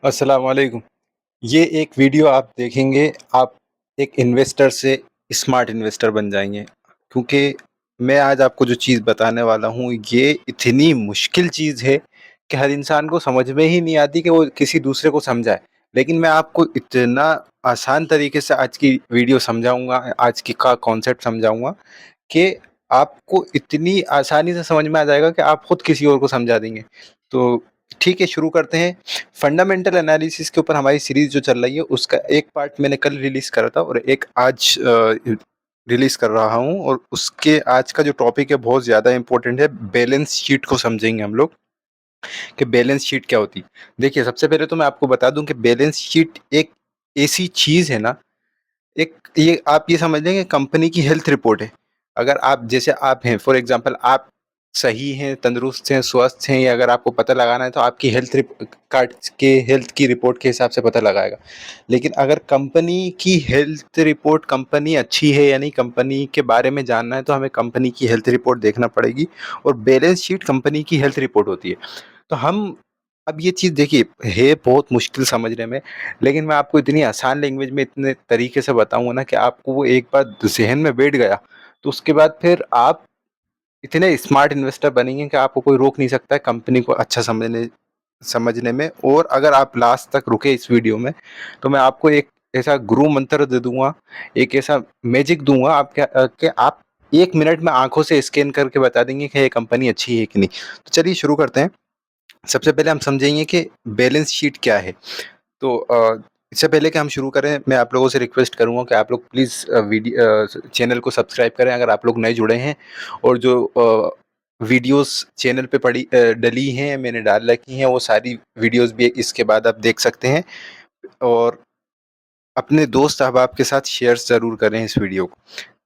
अस्सलाम वालेकुम। ये एक वीडियो आप देखेंगे, आप एक इन्वेस्टर से स्मार्ट इन्वेस्टर बन जाएँगे। क्योंकि मैं आज आपको जो चीज़ बताने वाला हूँ, ये इतनी मुश्किल चीज़ है कि हर इंसान को समझ में ही नहीं आती कि वो किसी दूसरे को समझाए। लेकिन मैं आपको इतना आसान तरीके से आज की वीडियो समझाऊँगा, आज की का कॉन्सेप्ट समझाऊँगा कि आपको इतनी आसानी से समझ में आ जाएगा कि आप खुद किसी और को समझा देंगे। तो ठीक है, शुरू करते हैं। फंडामेंटल एनालिसिस के ऊपर हमारी सीरीज़ जो चल रही है, उसका एक पार्ट मैंने कल रिलीज़ करा था और एक आज रिलीज़ कर रहा हूँ, और उसके आज का जो टॉपिक है बहुत ज़्यादा इम्पोर्टेंट है। बैलेंस शीट को समझेंगे हम लोग कि बैलेंस शीट क्या होती है। देखिए, सबसे पहले तो मैं आपको बता दूँ कि बैलेंस शीट एक ऐसी चीज़ है ना, एक ये आप ये समझ लें कि कंपनी की हेल्थ रिपोर्ट है। अगर आप जैसे आप हैं, फॉर एग्ज़ाम्पल आप सही हैं, तंदुरुस्त हैं, स्वस्थ हैं, या अगर आपको पता लगाना है तो आपकी हेल्थ कार्ड के हेल्थ की रिपोर्ट के हिसाब से पता लगाएगा। लेकिन अगर कंपनी की हेल्थ रिपोर्ट, कंपनी अच्छी है या नहीं, कंपनी के बारे में जानना है तो हमें कंपनी की हेल्थ रिपोर्ट देखना पड़ेगी, और बैलेंस शीट कंपनी की हेल्थ रिपोर्ट होती है। तो हम अब ये चीज़ देखिए, है बहुत मुश्किल समझने में, लेकिन मैं आपको इतनी आसान लैंग्वेज में इतने तरीके से बताऊँगा ना कि आपको वो एक बार ज़हन में बैठ गया, तो उसके बाद फिर आप इतने स्मार्ट इन्वेस्टर बनेंगे कि आपको कोई रोक नहीं सकता है कंपनी को अच्छा समझने समझने में। और अगर आप लास्ट तक रुके इस वीडियो में, तो मैं आपको एक ऐसा गुरु मंत्र दे दूँगा, एक ऐसा मैजिक दूँगा आप क्या कि आप 1 मिनट में आँखों से स्कैन करके बता देंगे कि ये कंपनी अच्छी है कि नहीं। तो चलिए शुरू करते हैं। सबसे पहले हम समझेंगे कि बैलेंस शीट क्या है। तो इससे पहले कि हम शुरू करें, मैं आप लोगों से रिक्वेस्ट करूँगा कि आप लोग प्लीज़ चैनल को सब्सक्राइब करें अगर आप लोग नए जुड़े हैं, और जो वीडियोज़ चैनल पे डली हैं, मैंने डाल रखी हैं, वो सारी वीडियोज़ भी इसके बाद आप देख सकते हैं। और अपने दोस्त अहबाब के साथ शेयर ज़रूर करें इस वीडियो को।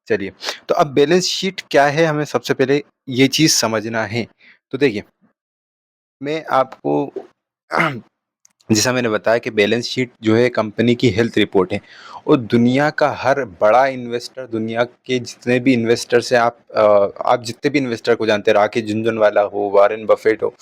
चलिए, तो अब बैलेंस शीट क्या है, हमें सबसे पहले ये चीज़ समझना है। तो देखिए, मैं आपको जैसा मैंने बताया कि बैलेंस शीट जो है कंपनी की हेल्थ रिपोर्ट है, और दुनिया का हर बड़ा इन्वेस्टर, दुनिया के जितने भी इन्वेस्टर्स हैं, आप जितने भी इन्वेस्टर को जानते हैं, राकेश झुनझुनवाला हो, वॉरेन बफेट हो,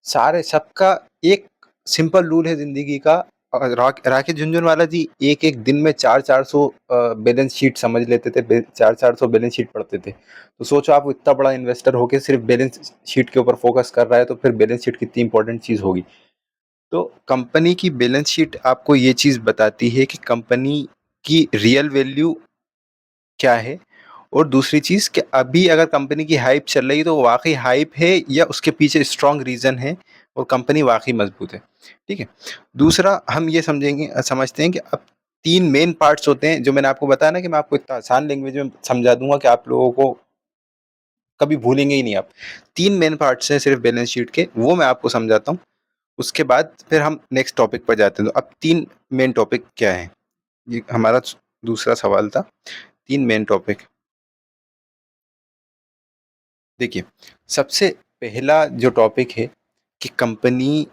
सारे सबका एक सिंपल रूल है ज़िंदगी का। राकेश झुनझुनवाला जी एक-एक दिन में 4-400 बैलेंस शीट समझ लेते थे, 4-400 बैलेंस शीट पढ़ते थे। तो सोचो, आप इतना बड़ा इन्वेस्टर होके सिर्फ बैलेंस शीट के ऊपर फोकस कर रहा है, तो फिर बैलेंस शीट कितनी इंपॉर्टेंट चीज़ होगी। तो कंपनी की बैलेंस शीट आपको ये चीज़ बताती है कि कंपनी की रियल वैल्यू क्या है, और दूसरी चीज़ कि अभी अगर कंपनी की हाइप चल रही है तो वो वाक़ई हाइप है या उसके पीछे स्ट्रॉन्ग रीज़न है और कंपनी वाक़ई मज़बूत है। ठीक है? दूसरा हम ये समझते हैं कि अब 3 मेन पार्ट्स होते हैं, जो मैंने आपको बताया ना कि मैं आपको इतना आसान लैंग्वेज में समझा दूँगा कि आप लोगों को कभी भूलेंगे ही नहीं आप। 3 मेन पार्ट्स हैं सिर्फ़ बैलेंस शीट के, वो मैं आपको समझाता हूँ। उसके बाद फिर हम नेक्स्ट टॉपिक पर जाते हैं। तो अब 3 मेन टॉपिक क्या हैं? ये हमारा दूसरा सवाल था, 3 मेन टॉपिक। देखिए, सबसे पहला जो टॉपिक है कि कंपनी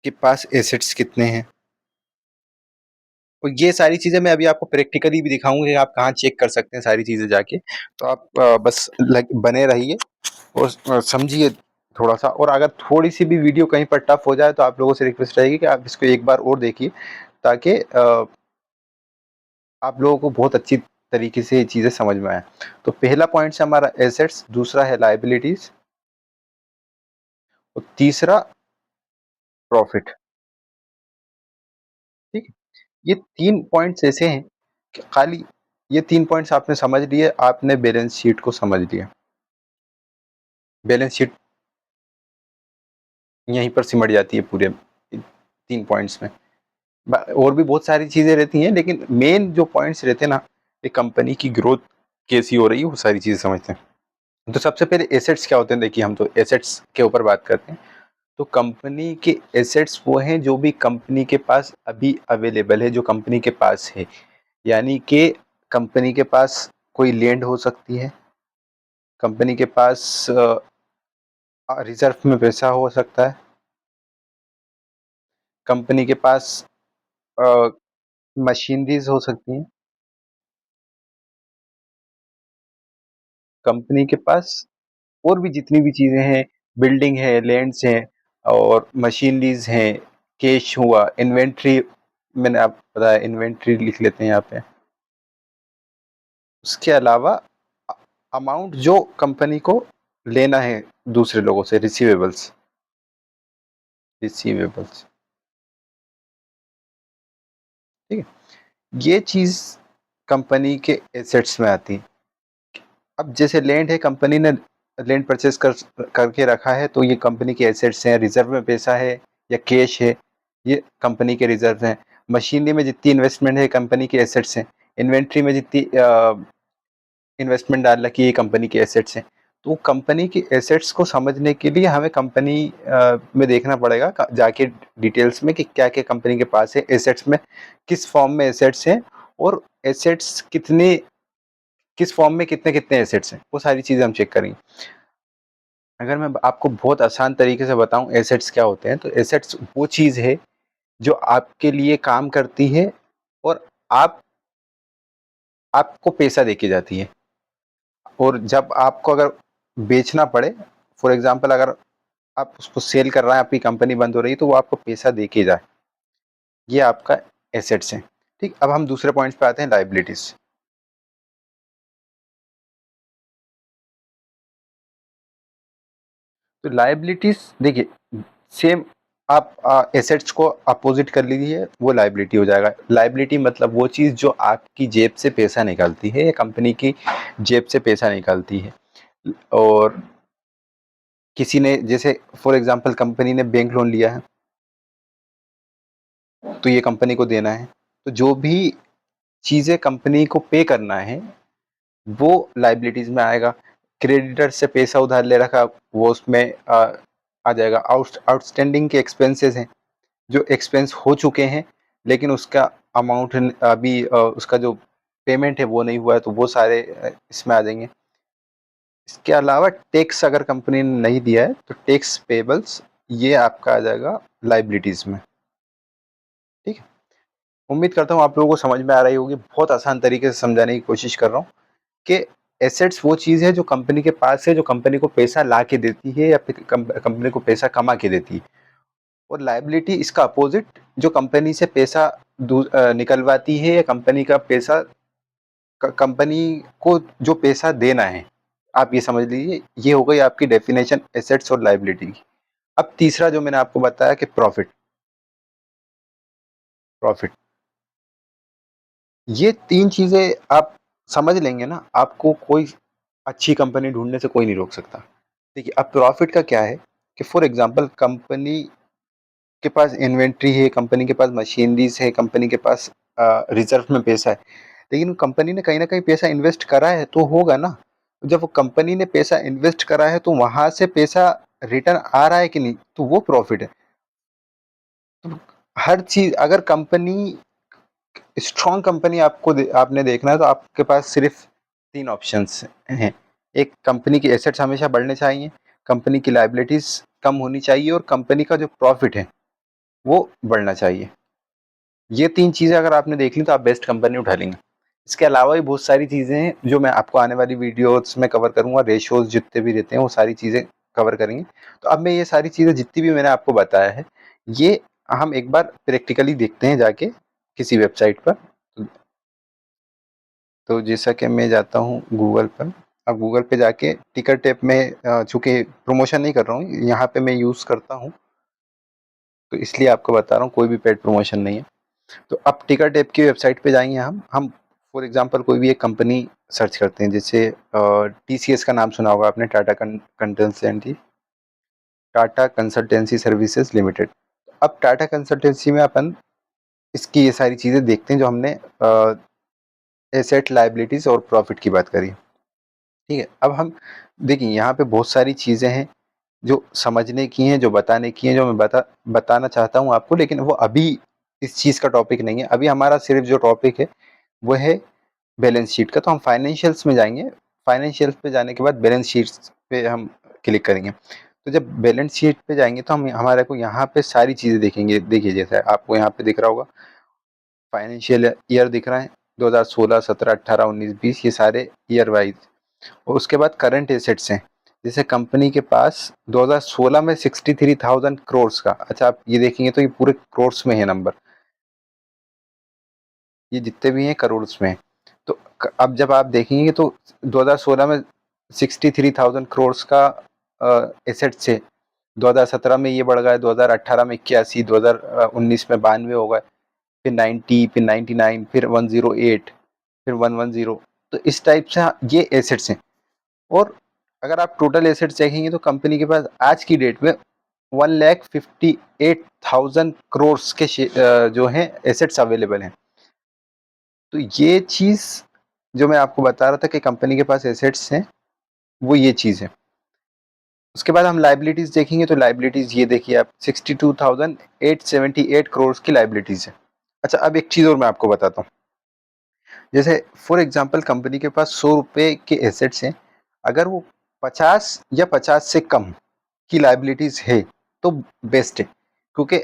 के पास एसेट्स कितने हैं? और ये सारी चीज़ें मैं अभी आपको प्रैक्टिकली भी दिखाऊँगा कि आप कहाँ चेक कर सकते हैं सारी चीज़ें जाके। तो आप बस बने रहिए और समझिए थोड़ा-सा। और अगर थोड़ी-सी भी वीडियो कहीं पर टफ हो जाए, तो आप लोगों से रिक्वेस्ट रहेगी कि आप इसको एक बार और देखिए, ताकि आप लोगों को बहुत अच्छी तरीके से ये चीज़ें समझ में आएँ। तो पहला पॉइंट्स है हमारा एसेट्स, दूसरा है लायबिलिटीज़, और तीसरा प्रॉफ़िट। ठीक है? ये 3 पॉइंट्स ऐसे हैं कि खाली ये 3 पॉइंट्स आपने समझ लिए, आपने बैलेंस शीट को समझ लिया। बैलेंस शीट यहीं पर सिमट जाती है पूरे 3 पॉइंट्स में। और भी बहुत सारी चीज़ें रहती हैं, लेकिन मेन जो पॉइंट्स रहते हैं ना, ये कंपनी की ग्रोथ कैसी हो रही है, वो सारी चीज़ें समझते हैं। तो सबसे पहले एसेट्स क्या होते हैं, देखिए हम तो एसेट्स के ऊपर बात करते हैं। तो कंपनी के एसेट्स वो हैं जो भी कंपनी के पास अभी अवेलेबल है, जो कंपनी के पास है। यानी कि कंपनी के पास कोई लैंड हो सकती है, कंपनी के पास रिज़र्व में पैसा हो सकता है, कंपनी के पास अ, मशीनरीज़ हो सकती हैं, कंपनी के पास और भी जितनी भी चीज़ें हैं, बिल्डिंग है, लैंड्स हैं और मशीनरीज़ हैं, कैश हुआ, इन्वेंट्री मैंने आपको बताया, इन्वेंट्री लिख लेते हैं यहाँ पे। उसके अलावा अमाउंट जो कंपनी को लेना है दूसरे लोगों से, रिसीवेबल्स, रिसीवेबल्स, ठीक है। ये चीज कंपनी के एसेट्स में आती है। अब जैसे लैंड है, कंपनी ने लैंड परचेज करके रखा है, तो ये कंपनी के एसेट्स हैं। रिजर्व में पैसा है या कैश है, ये कंपनी के रिजर्व हैं। मशीनरी में जितनी इन्वेस्टमेंट है, कंपनी के एसेट्स हैं। इन्वेंट्री में जितनी इन्वेस्टमेंट डाल रखी है, कंपनी के एसेट्स हैं। तो कंपनी के एसेट्स को समझने के लिए हमें कंपनी में देखना पड़ेगा जाके डिटेल्स में कि क्या क्या कंपनी के पास है, एसेट्स में किस फॉर्म में एसेट्स हैं, और एसेट्स कितने, किस फॉर्म में कितने कितने एसेट्स हैं, वो सारी चीज़ें हम चेक करेंगे। अगर मैं आपको बहुत आसान तरीके से बताऊं एसेट्स क्या होते हैं, तो एसेट्स वो चीज़ है जो आपके लिए काम करती है और आप आपको पैसा देके जाती है। और जब आपको अगर बेचना पड़े, फॉर एग्जांपल अगर आप उसको सेल कर रहे हैं, आपकी कंपनी बंद हो रही है, तो वो आपको पैसा देके जाए, ये आपका एसेट्स है। ठीक, अब हम दूसरे पॉइंट पे आते हैं, लाइबिलिटीज। तो लाइबिलिटीज देखिए, सेम आप एसेट्स को अपोजिट कर लीजिए, वो लाइबिलिटी हो जाएगा। लाइबिलिटी मतलब वो चीज़ जो आपकी जेब से पैसा निकालती है या कंपनी की जेब से पैसा निकालती है। और किसी ने, जैसे फॉर एग्जांपल कंपनी ने बैंक लोन लिया है, तो ये कंपनी को देना है। तो जो भी चीज़ें कंपनी को पे करना है, वो लाइबिलिटीज में आएगा। क्रेडिटर से पैसा उधार ले रखा, वो उसमें आ जाएगा। आउटस्टैंडिंग के एक्सपेंसेस हैं, जो एक्सपेंस हो चुके हैं लेकिन उसका अमाउंट अभी उसका जो पेमेंट है वो नहीं हुआ है, तो वो सारे इसमें आ जाएंगे। इसके अलावा टैक्स अगर कंपनी ने नहीं दिया है, तो टैक्स पेबल्स, ये आपका आ जाएगा लाइबिलिटीज में। ठीक है, उम्मीद करता हूँ आप लोगों को समझ में आ रही होगी। बहुत आसान तरीके से समझाने की कोशिश कर रहा हूँ कि एसेट्स वो चीज़ है जो कंपनी के पास है, जो कंपनी को पैसा ला के देती है या फिर कंपनी को पैसा कमा के देती है। और लाइबिलिटी इसका अपोजिट, जो कंपनी से पैसा निकलवाती है, या कंपनी का पैसा कंपनी को जो पैसा देना है। आप ये समझ लीजिए, ये हो गई आपकी डेफिनेशन एसेट्स और लाइबिलिटी की। अब तीसरा जो मैंने आपको बताया कि प्रॉफिट, प्रॉफिट, ये तीन चीजें आप समझ लेंगे ना, आपको कोई अच्छी कंपनी ढूंढने से कोई नहीं रोक सकता। देखिए, अब प्रॉफिट का क्या है कि फॉर एग्जांपल कंपनी के पास इन्वेंट्री है, कंपनी के पास मशीनरीज है, कंपनी के पास रिजर्व में पैसा है, लेकिन कंपनी ने कहीं ना कहीं पैसा इन्वेस्ट करा है तो होगा ना। जब वो कंपनी ने पैसा इन्वेस्ट करा है, तो वहां से पैसा रिटर्न आ रहा है कि नहीं, तो वो प्रॉफिट है। तो हर चीज, अगर कंपनी स्ट्रॉन्ग कंपनी आपने देखना है, तो आपके पास सिर्फ तीन ऑप्शंस हैं। एक, कंपनी की एसेट्स हमेशा बढ़ने चाहिए, कंपनी की लाइबिलिटीज कम होनी चाहिए, और कंपनी का जो प्रॉफिट है वो बढ़ना चाहिए। ये तीन चीज़ें अगर आपने देख ली, तो आप बेस्ट कंपनी उठा लेंगे। इसके अलावा भी बहुत सारी चीज़ें हैं जो मैं आपको आने वाली वीडियोस में कवर करूंगा। रेशियोज जितने भी रहते हैं वो सारी चीज़ें कवर करेंगे। तो अब मैं ये सारी चीज़ें जितनी भी मैंने आपको बताया है, ये हम एक बार प्रैक्टिकली देखते हैं जाके किसी वेबसाइट पर। तो जैसा कि मैं जाता हूँ गूगल पर। अब गूगल पे जाके टिकर टेप में, चूंकि प्रमोशन नहीं कर रहा हूँ, यहाँ पे मैं यूज़ करता हूँ, तो इसलिए आपको बता रहा हूँ, कोई भी पेड प्रमोशन नहीं है। तो अब टिकर टेप की वेबसाइट पे जाएंगे हम फॉर एग्जांपल कोई भी एक कंपनी सर्च करते हैं, जैसे टीसीएस का नाम सुना होगा आपने, टाटा कंसल्टेंसी सर्विसेज लिमिटेड। अब टाटा कंसल्टेंसी में अपन इसकी ये सारी चीज़ें देखते हैं जो हमने एसेट, लाइबिलिटीज और प्रॉफिट की बात करी। ठीक है, अब हम देखिए, यहाँ पे बहुत सारी चीज़ें हैं जो समझने की हैं, जो बताने की हैं, जो मैं बताना चाहता हूँ आपको, लेकिन वो अभी इस चीज़ का टॉपिक नहीं है। अभी हमारा सिर्फ जो टॉपिक है वो है बैलेंस शीट का। तो हम फाइनेंशियल्स में जाएंगे। फाइनेंशियल्स पे जाने के बाद बैलेंस शीट्स पे हम क्लिक करेंगे। तो जब बैलेंस शीट पे जाएंगे, तो हम हमारे को यहाँ पे सारी चीज़ें देखेंगे। देखिए, जैसे आपको यहाँ पे दिख रहा होगा, फाइनेंशियल ईयर दिख रहा है, 2016, 17, 18, 19, 20, ये सारे ईयर वाइज। और उसके बाद करंट एसेट्स हैं, जैसे कंपनी के पास 2016 में 63,000 करोड़ का, अच्छा आप ये देखेंगे तो ये पूरे करोड़ में है नंबर, ये जितने भी हैं करोड़ में हैं। तो अब जब आप देखेंगे तो 2016 में 63,000 करोड़ का एसेट से 2017 में ये बढ़ गया, 2018 में 81, 2019 में 92 हो गए, फिर 90, फिर 99, फिर 108, फिर 110। तो इस टाइप से ये एसेट्स हैं। और अगर आप टोटल एसेट्स देखेंगे तो कंपनी के पास आज की डेट में 1,58,000 करोड़ के जो हैं एसेट्स अवेलेबल हैं। तो ये चीज़ जो मैं आपको बता रहा था कि कंपनी के पास एसेट्स हैं, वो ये चीज़ है। उसके बाद हम लाइबिलिटीज देखेंगे तो लाइबिलिटीज ये देखिए आप 62,878 करोड़ की लाइबिलिटीज है। अच्छा अब एक चीज़ और मैं आपको बताता हूँ, जैसे फॉर एग्जांपल कंपनी के पास 100 रुपए के एसेट्स हैं, अगर वो 50 या 50 से कम की लाइबिलिटीज है तो बेस्ट है। क्योंकि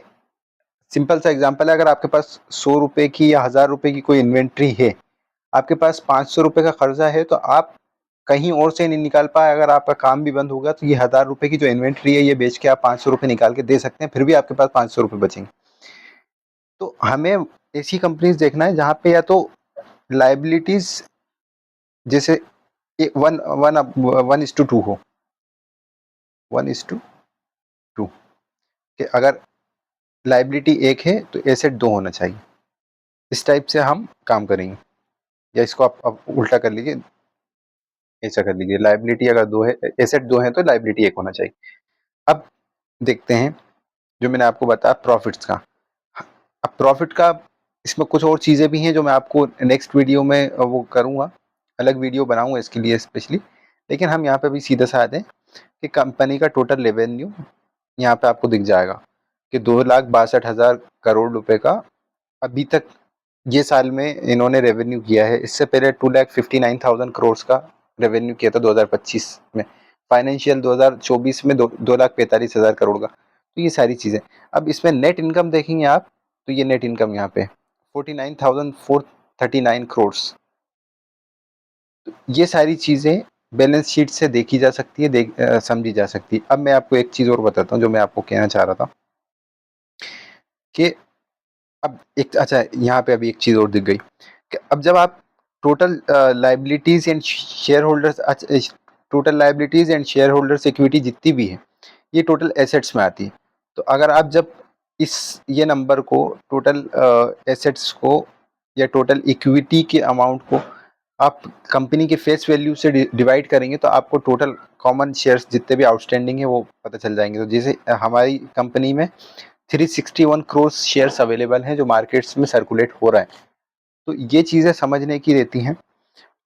सिंपल सा एग्जांपल है, अगर आपके पास 100 रुपए की या 1000 रुपए की कोई इन्वेंट्री है, आपके पास 500 रुपए का कर्जा है, तो आप कहीं और से नहीं निकाल पाए, अगर आपका काम भी बंद होगा तो ये 1000 रुपए की जो इन्वेंट्री है ये बेच के आप 500 रुपए निकाल के दे सकते हैं, फिर भी आपके पास 500 रुपए बचेंगे। तो हमें ऐसी कंपनीज देखना है जहाँ पे या तो लाइबिलिटीज जैसे वन वन 1:2 हो, 1:2, कि अगर लाइबिलिटी एक है तो एसेट दो होना चाहिए। इस टाइप से हम काम करेंगे, या इसको आप उल्टा कर लीजिए, ऐसा कर लीजिए, लाइबिलिटी अगर दो है, एसेट दो है तो लाइबिलिटी एक होना चाहिए। अब देखते हैं जो मैंने आपको बताया प्रॉफिट्स का। अब प्रॉफिट का इसमें कुछ और चीज़ें भी हैं जो मैं आपको नेक्स्ट वीडियो में वो करूँगा, अलग वीडियो बनाऊँगा इसके लिए स्पेशली। लेकिन हम यहाँ पे भी सीधा सा आते हैं कि कंपनी का टोटल रेवेन्यू यहाँ पे आपको दिख जाएगा कि 2,62,000 करोड़ रुपए का अभी तक ये साल में इन्होंने रेवेन्यू किया है। इससे पहले 2,59,000 करोड़ का रेवेन्यू किया था 2025 में। फाइनेंशियल 2024 में 2,45,000 करोड़ का। तो ये सारी चीज़ें। अब इसमें नेट इनकम देखेंगे आप, तो ये नेट इनकम यहाँ पे 49,439 करोड़। तो ये सारी चीज़ें बैलेंस शीट से देखी जा सकती है, समझी जा सकती है। अब मैं आपको एक चीज़ और बताता हूँ जो मैं आपको कहना चाह रहा था कि अब एक, अच्छा यहाँ पे अभी एक चीज़ और दिख गई कि अब जब आप total liabilities and share holders, total liabilities and share holders equity जितनी भी है ये टोटल एसेट्स में आती है। तो अगर आप जब इस ये नंबर को टोटल एसेट्स को या टोटल इक्विटी के अमाउंट को आप कंपनी के फेस वैल्यू से डिवाइड करेंगे तो आपको टोटल कॉमन शेयर्स जितने भी आउटस्टैंडिंग है वो पता चल जाएंगे। तो जैसे हमारी कंपनी में 361 करोड़ शेयर्स अवेलेबल हैं जो मार्केट्स में सर्कुलेट हो रहा है। तो ये चीज़ें समझने की रहती हैं।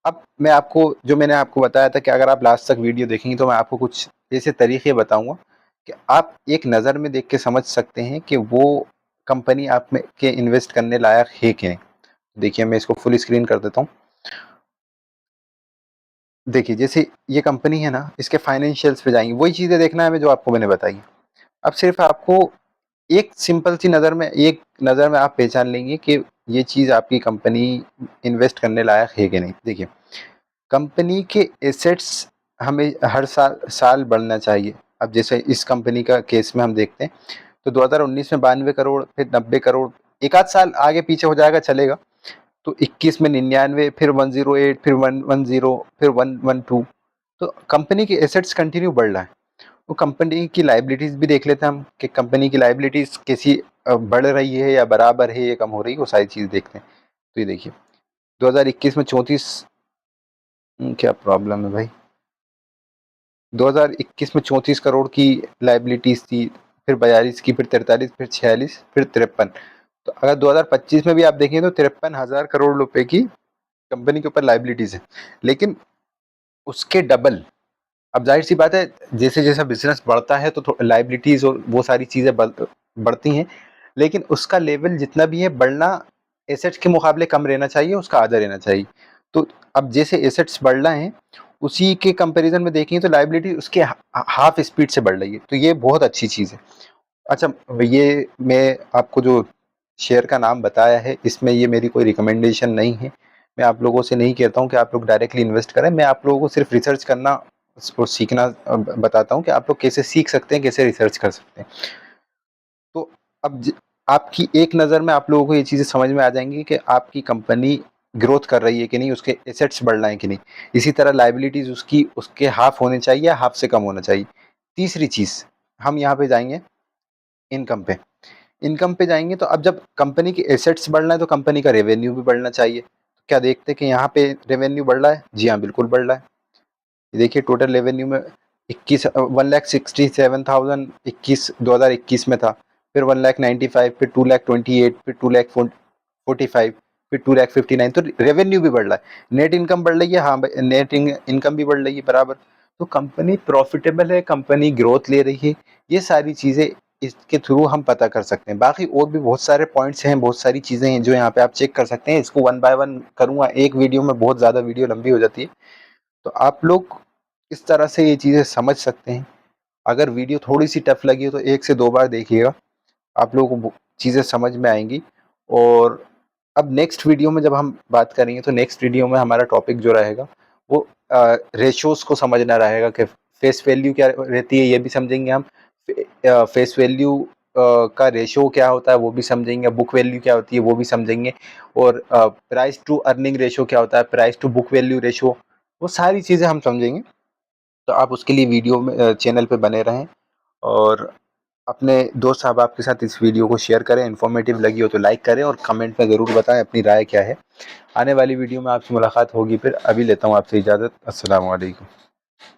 अब मैं आपको जो मैंने आपको बताया था कि अगर आप लास्ट तक वीडियो देखेंगे तो मैं आपको कुछ ऐसे तरीके बताऊंगा कि आप एक नज़र में देख के समझ सकते हैं कि वो कंपनी आप में के इन्वेस्ट करने लायक है कि नहीं। देखिए मैं इसको फुल स्क्रीन कर देता हूँ। देखिए जैसे ये कंपनी है ना, इसके फाइनेंशियल्स पे जाएंगे, वही चीज़ें देखना है जो आपको मैंने बताई। अब सिर्फ आपको एक सिंपल सी नज़र में, एक नज़र में आप पहचान लेंगे कि ये चीज़ आपकी कंपनी इन्वेस्ट करने लायक है कि नहीं। देखिए कंपनी के एसेट्स हमें हर साल साल बढ़ना चाहिए। अब जैसे इस कंपनी का केस में हम देखते हैं तो 2019 में 92 करोड़, फिर 90 करोड़, एक आध साल आगे पीछे हो जाएगा चलेगा, तो 21 में 99, फिर 108, फिर 110, फिर 112। तो कंपनी के एसेट्स कंटिन्यू बढ़ रहा है। वो कंपनी की लाइबिलिटीज भी देख लेते हैं हम कि कंपनी की लाइबिलिटीज कैसी बढ़ रही है या बराबर है या कम हो रही है, वो सारी चीज़ देखते हैं। तो ये देखिए 2021 में 34, क्या प्रॉब्लम है भाई, 2021 में 34 करोड़ की लाइबिलिटीज थी, फिर 42 की, फिर 43, फिर 46, फिर 53। तो अगर 2025 में भी आप देखें तो 53,000 करोड़ रुपए की कंपनी के ऊपर लाइबिलिटीज है। लेकिन उसके डबल, अब जाहिर सी बात है जैसे जैसा बिजनेस बढ़ता है तो लाइबिलिटीज और वो सारी चीज़ें बढ़ती हैं, लेकिन उसका लेवल जितना भी है बढ़ना एसेट्स के मुकाबले कम रहना चाहिए, उसका आधा रहना चाहिए। तो अब जैसे एसेट्स बढ़ रहे हैं उसी के कंपैरिजन में देखेंगे तो लाइबिलिटी उसके हाफ स्पीड से बढ़ रही है, तो ये बहुत अच्छी चीज़ है। अच्छा ये मैं आपको जो शेयर का नाम बताया है इसमें ये मेरी कोई रिकमेंडेशन नहीं है। मैं आप लोगों से नहीं कहता हूँ कि आप लोग डायरेक्टली इन्वेस्ट करें, मैं आप लोगों को सिर्फ रिसर्च करना उसको सीखना बताता हूँ कि आप लोग कैसे सीख सकते हैं, कैसे रिसर्च कर सकते हैं। तो अब आपकी एक नज़र में आप लोगों को ये चीज़ें समझ में आ जाएंगी कि आपकी कंपनी ग्रोथ कर रही है कि नहीं, उसके एसेट्स बढ़ रहे हैं कि नहीं। इसी तरह लाइबिलिटीज उसकी उसके हाफ होने चाहिए या हाफ से कम होना चाहिए। तीसरी चीज़, हम यहाँ पे जाएंगे इनकम पे। इनकम पे जाएंगे तो अब जब कंपनी के एसेट्स बढ़ना है तो कंपनी का रेवेन्यू भी बढ़ना चाहिए। क्या देखते हैं कि यहाँ पे रेवेन्यू बढ़ रहा है? जी हाँ, बिल्कुल बढ़ रहा है। देखिए टोटल रेवेन्यू में 1,67,000 21 2021 में था, फिर 1,95,000, फिर 2,28,000, फिर 2,45,000, फिर 2,59,000। तो रेवेन्यू भी बढ़ रहा है, नेट इनकम बढ़ रही है। हाँ भाई, नेट इनकम भी बढ़ रही है बराबर। तो कंपनी प्रॉफिटेबल है, कंपनी ग्रोथ ले रही है। ये सारी चीज़ें इसके थ्रू हम पता कर सकते हैं। बाकी और भी बहुत सारे पॉइंट्स हैं, बहुत सारी चीज़ें हैं जो यहाँ पे आप चेक कर सकते हैं। इसको वन बाय वन करूँगा एक वीडियो में, बहुत ज़्यादा वीडियो लंबी हो जाती है। तो आप लोग इस तरह से ये चीज़ें समझ सकते हैं। अगर वीडियो थोड़ी-सी टफ लगी हो तो 1 से 2 बार देखिएगा, आप लोगों को चीज़ें समझ में आएँगी। और अब नेक्स्ट वीडियो में जब हम बात करेंगे तो नेक्स्ट वीडियो में हमारा टॉपिक जो रहेगा वो रेशियोज़ को समझना रहेगा कि फेस वैल्यू क्या रहती है, ये भी समझेंगे हम। फेस वैल्यू का रेशियो क्या होता है वो भी समझेंगे, बुक वैल्यू क्या होती है वो भी समझेंगे, और प्राइस टू अर्निंग रेशियो क्या होता है, price to book value ratio, वो सारी चीज़ें हम समझेंगे। तो आप उसके लिए वीडियो में चैनल पे बने रहें, और अपने दोस्त अहबाब के साथ इस वीडियो को शेयर करें। इन्फॉर्मेटिव लगी हो तो लाइक करें और कमेंट में ज़रूर बताएं अपनी राय क्या है। आने वाली वीडियो में आपसे मुलाकात होगी फिर। अभी लेता हूँ आपसे इजाज़त। अस्सलाम वालेकुम।